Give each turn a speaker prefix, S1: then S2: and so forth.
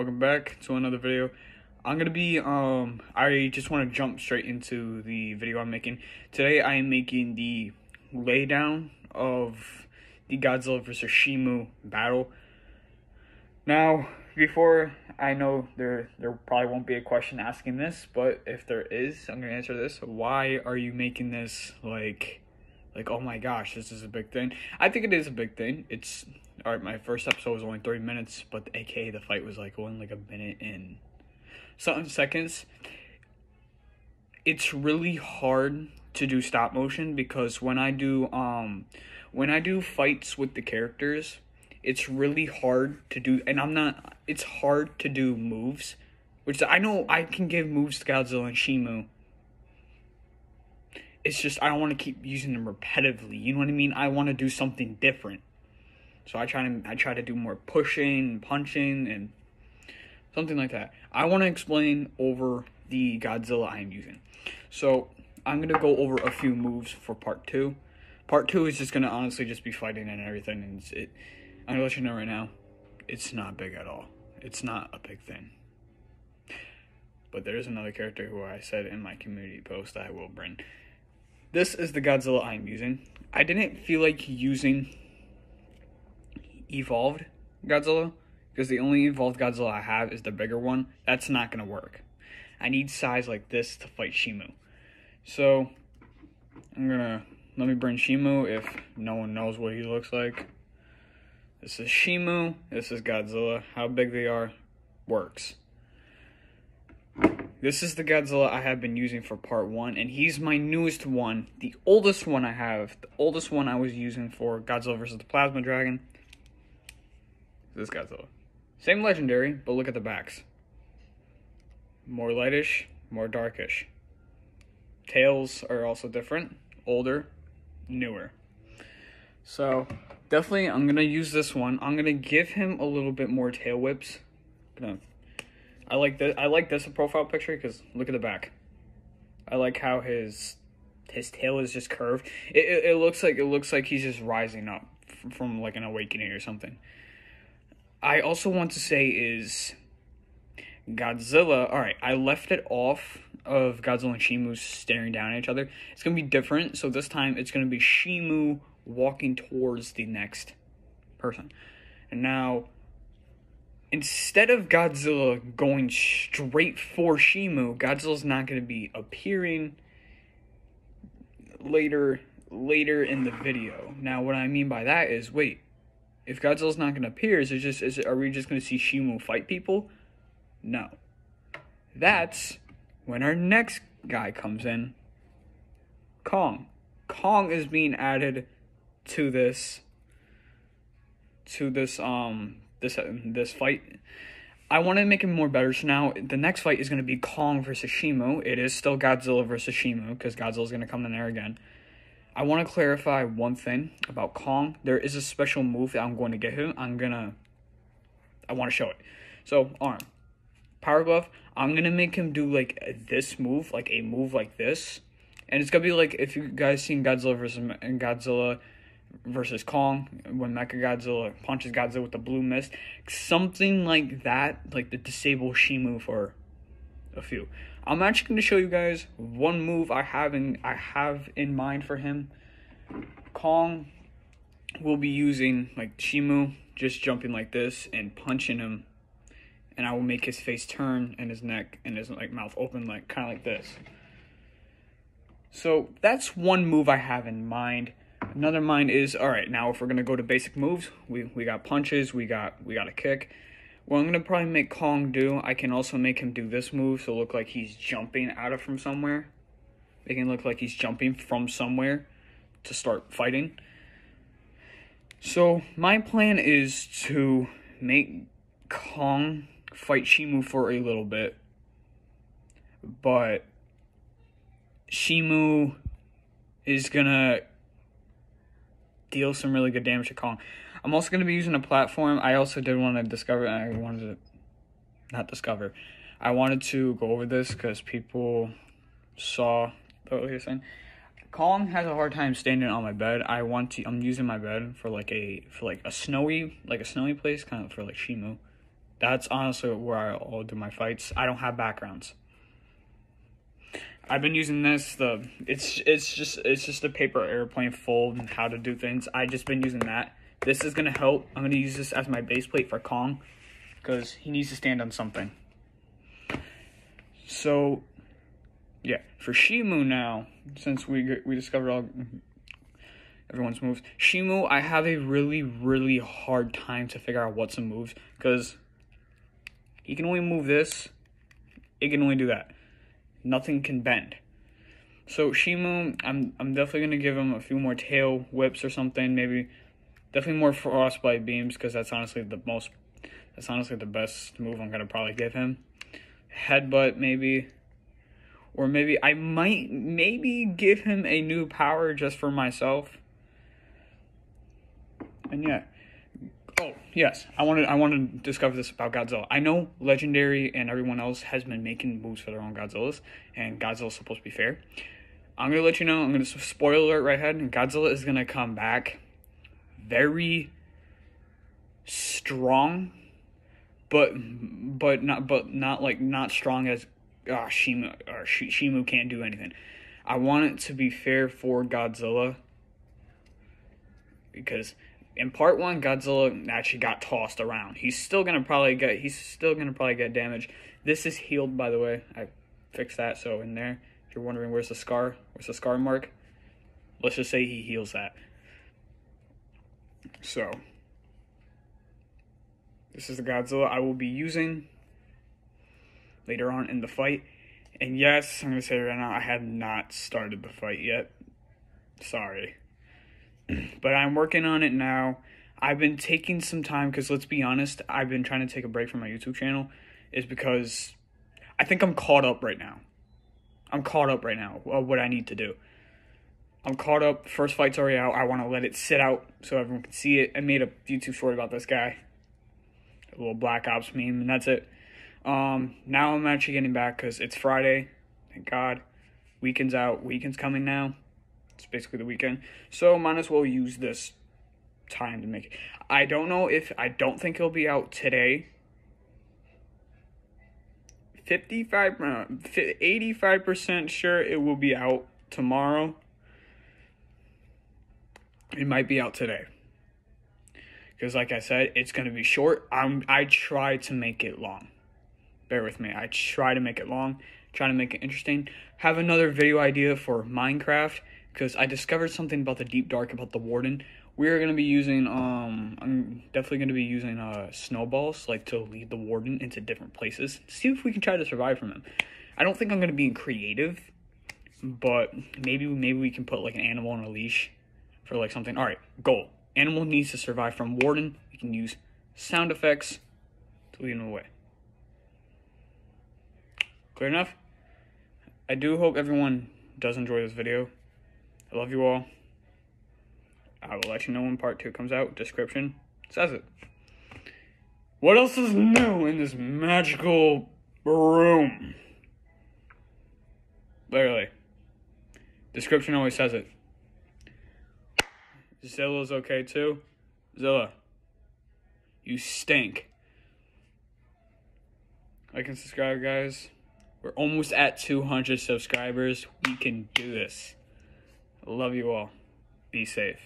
S1: welcome back to another video. I'm gonna be I just want to jump straight into the video I'm making. Today I am making the laydown of the Godzilla vs. Shimu battle. Now, before, I know there probably won't be a question asking this, but if there is, I'm gonna answer this. Why are you making this like oh my gosh, this is a big thing? I think it is a big thing. It's alright, my first episode was only 30 minutes, but aka the fight was like only like a minute and something seconds. It's really hard to do stop motion because when I do fights with the characters, it's really hard to do, and it's hard to do moves, which I know I can give moves to Godzilla and Shimu. It's just I don't want to keep using them repetitively. You know what I mean? I want to do something different. So I try to do more pushing, punching, and something like that. I want to explain over the Godzilla I'm using. So I'm gonna go over a few moves for part 2. Part 2 is just gonna honestly just be fighting and everything. And I'm gonna let you know right now, it's not big at all. It's not a big thing. But there is another character who I said in my community post that I will bring. This is the Godzilla I'm using. I didn't feel like using evolved Godzilla because the only evolved Godzilla I have is the bigger one. That's not going to work. I need size like this to fight Shimu. So, let me bring Shimu if no one knows what he looks like. This is Shimu, this is Godzilla. How big they are works. This is the Godzilla I have been using for part 1, and he's my newest one. The oldest one I have, the oldest one I was using for Godzilla vs. the Plasma Dragon. This Godzilla. Same legendary, but look at the backs. More lightish, more darkish. Tails are also different. Older, newer. So, definitely I'm going to use this one. I'm going to give him a little bit more tail whips. I like this profile picture because look at the back. I like how his tail is just curved. It looks like he's just rising up from like an awakening or something. I also want to say is Godzilla. All right, I left it off of Godzilla and Shimu staring down at each other. It's gonna be different. So this time it's gonna be Shimu walking towards the next person, and now, instead of Godzilla going straight for Shimu, Godzilla's not going to be appearing later in the video. Now, what I mean by that is, wait, if Godzilla's not going to appear, are we just going to see Shimu fight people? No. That's when our next guy comes in, Kong. Kong is being added to this fight. I want to make it more better. So now the next fight is going to be Kong versus Shimu. It is still Godzilla versus Shimu because Godzilla's going to come in there again. I want to clarify one thing about Kong. There is a special move that I'm going to get him. I want to show it. So arm, power glove. I'm going to make him do like this move, like a move like this. And it's going to be like if you guys seen Godzilla versus Kong, when Mechagodzilla punches Godzilla with the blue mist, something like that, like the disable Shimu for a few. I'm actually going to show you guys one move I have in mind for him. Kong will be using like Shimu, just jumping like this and punching him, and I will make his face turn and his neck and his like mouth open, like kind of like this. So that's one move I have in mind. Another mind is, all right, now if we're going to go to basic moves, we got punches, we got a kick. What I'm going to probably make Kong do, I can also make him do this move, so look like he's jumping from somewhere. Make him look like he's jumping from somewhere to start fighting. So my plan is to make Kong fight Shimu for a little bit, but Shimu is going to deal some really good damage to Kong. I'm also going to be using a platform. I also did want to discover, I wanted to go over this because people saw what you're saying. Kong has a hard time standing on my bed. I'm using my bed for like a snowy place, kind of for like Shimu. That's honestly where I'll do my fights. I don't have backgrounds. I've been using this. It's just a paper airplane fold and how to do things. I just been using that. This is gonna help. I'm gonna use this as my base plate for Kong because he needs to stand on something. So yeah, for Shimu now, since we discovered all everyone's moves, Shimu, I have a really hard time to figure out what's some moves because he can only move this. It can only do that. Nothing can bend. So Shimu, I'm definitely gonna give him a few more tail whips or something. Maybe definitely more frostbite beams because that's honestly the best move I'm gonna probably give him. Headbutt maybe, or maybe I might give him a new power just for myself. And yeah. Oh, yes. I want to discover this about Godzilla. I know Legendary and everyone else has been making moves for their own Godzillas, and Godzilla's supposed to be fair. I'm going to let you know, I'm going to spoil alert right ahead, and Godzilla is going to come back very strong, but not strong as Shimu can't do anything. I want it to be fair for Godzilla because in part 1, Godzilla actually got tossed around. He's still gonna probably get damaged. This is healed, by the way. I fixed that, so in there, if you're wondering where's the scar mark, let's just say he heals that. So this is the Godzilla I will be using later on in the fight. And yes, I'm gonna say right now, I have not started the fight yet. Sorry. But I'm working on it now. I've been taking some time because let's be honest, I've been trying to take a break from my YouTube channel is because I think I'm caught up right now. I'm caught up right now of what I need to do. I'm caught up. First fight's already out. I want to let it sit out so everyone can see it. I made a YouTube short about this guy. A little Black Ops meme, and that's it. Now I'm actually getting back because it's Friday. Thank God. Weekend's out. Weekend's coming now. It's basically the weekend. So might as well use this time to make it. I don't think it'll be out today. 85% sure it will be out tomorrow. It might be out today. Because like I said, it's going to be short. I try to make it long. Bear with me. I try to make it long. Try to make it interesting. Have another video idea for Minecraft. Because I discovered something about the Deep Dark, about the Warden. We're going to be using, I'm definitely going to be using snowballs, like to lead the Warden into different places. See if we can try to survive from him. I don't think I'm going to be creative, but maybe we can put like an animal on a leash for like something. All right, goal. Animal needs to survive from Warden. We can use sound effects to lead him away. Clear enough? I do hope everyone does enjoy this video. I love you all. I will let you know when part 2 comes out. Description says it. What else is new in this magical room? Literally. Description always says it. Zilla's okay too. Zilla, you stink. Like and subscribe, guys. We're almost at 200 subscribers. We can do this. I love you all. Be safe.